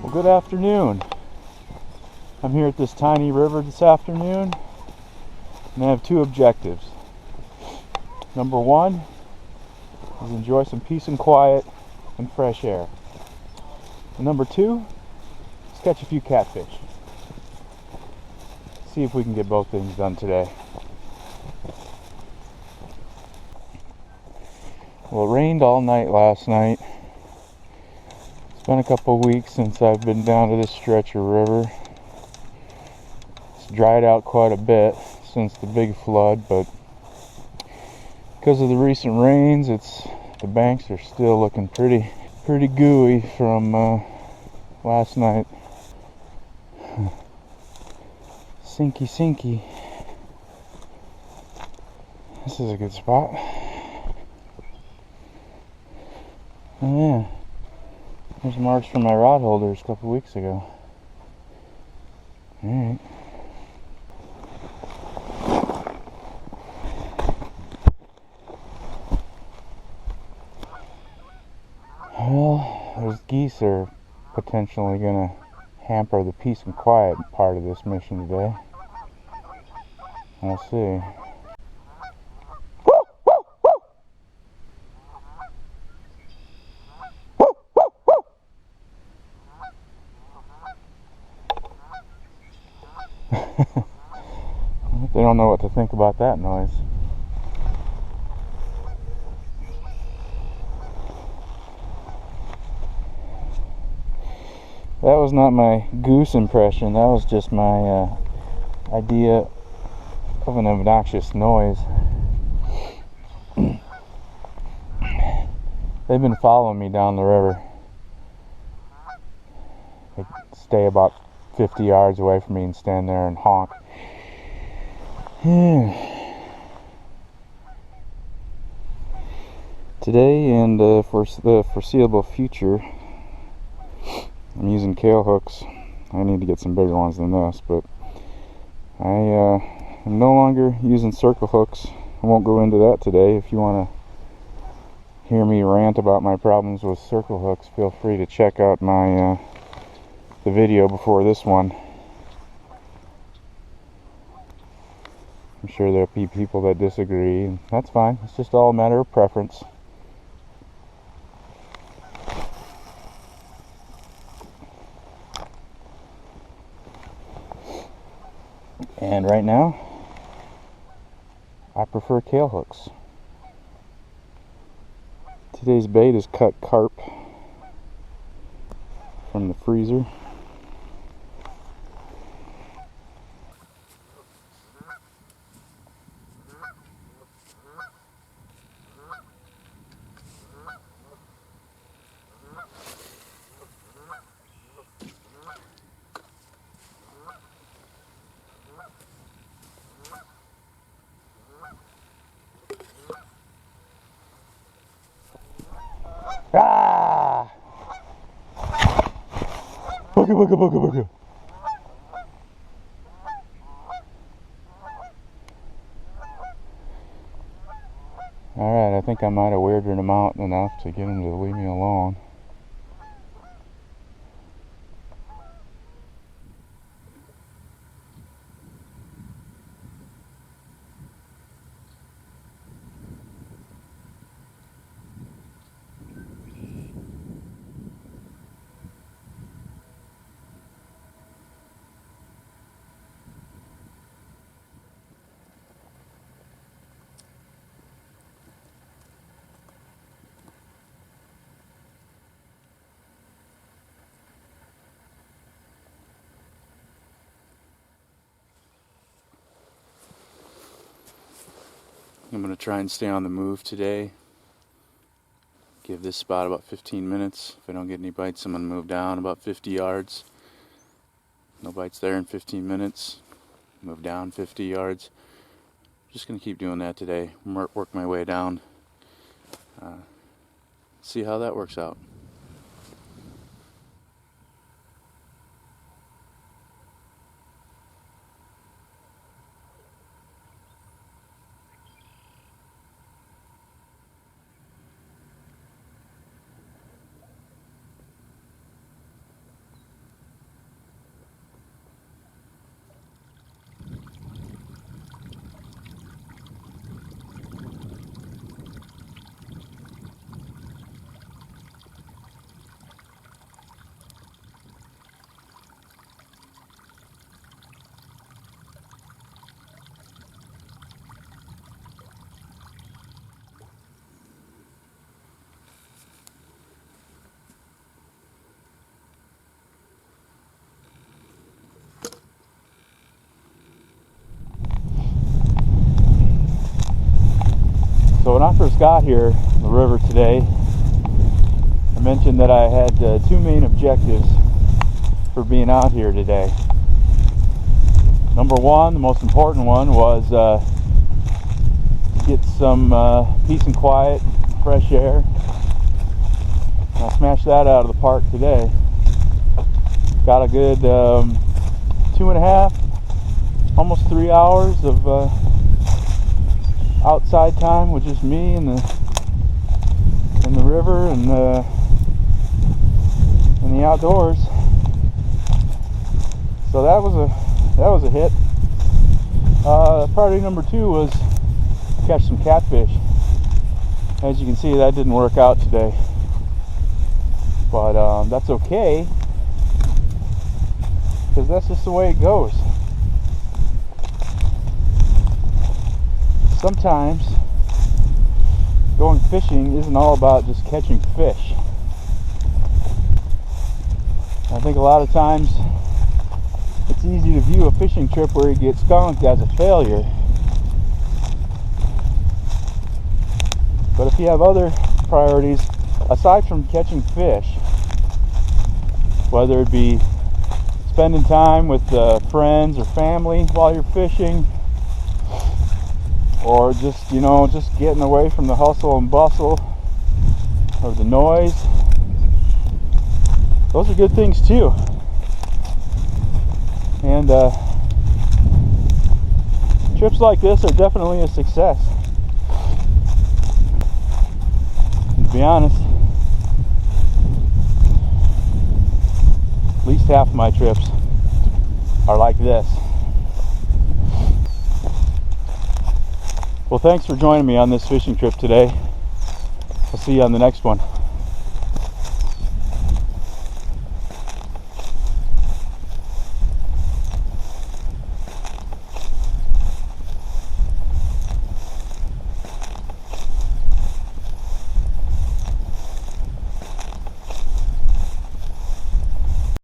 Well, good afternoon. I'm here at this tiny river this afternoon, and I have two objectives. Number one is enjoy some peace and quiet and fresh air. And number two is catch a few catfish. See if we can get both things done today. Well, it rained all night last night. It's been a couple of weeks since I've been down to this stretch of river. It's dried out quite a bit since the big flood, but because of the recent rains, the banks are still looking pretty gooey from last night. Sinky. This is a good spot. Oh yeah, there's marks from my rod holders a couple weeks ago. Alright. Well, those geese are potentially going to hamper the peace and quiet part of this mission today. We'll see. They don't know what to think about that noise. That was not my goose impression, that was just my idea of an obnoxious noise. They've been following me down the river. They stay about 50 yards away from me and stand there and honk. Today and for the foreseeable future, I'm using kale hooks. I need to get some bigger ones than this, but I am no longer using circle hooks. I won't go into that today. If you want to hear me rant about my problems with circle hooks, feel free to check out my the video before this one. I'm sure there'll be people that disagree, and that's fine. It's just all a matter of preference. And right now, I prefer kale hooks. Today's bait is cut carp from the freezer. Ah! Booga. Alright, I think I might have weirded him out enough to get him to leave me alone. I'm going to try and stay on the move today. Give this spot about 15 minutes. If I don't get any bites, I'm going to move down about 50 yards. No bites there in 15 minutes. Move down 50 yards. Just going to keep doing that today. Work my way down. See how that works out. first got here, the river today, I mentioned that I had 2 main objectives for being out here today. Number one, the most important one, was to get some peace and quiet, fresh air. And I smashed that out of the park today. Got a good 2.5, almost 3 hours of outside time with just me and the river and the outdoors. So that was a hit. Priority number 2 was catch some catfish. As you can see, that didn't work out today, but that's okay, because that's just the way it goes. Sometimes going fishing isn't all about just catching fish. I think a lot of times it's easy to view a fishing trip where you get skunked as a failure. But if you have other priorities aside from catching fish, whether it be spending time with friends or family while you're fishing, or just getting away from the hustle and bustle or the noise, those are good things too. And trips like this are definitely a success. And to be honest, at least half of my trips are like this. Well, thanks for joining me on this fishing trip today. I'll see you on the next one.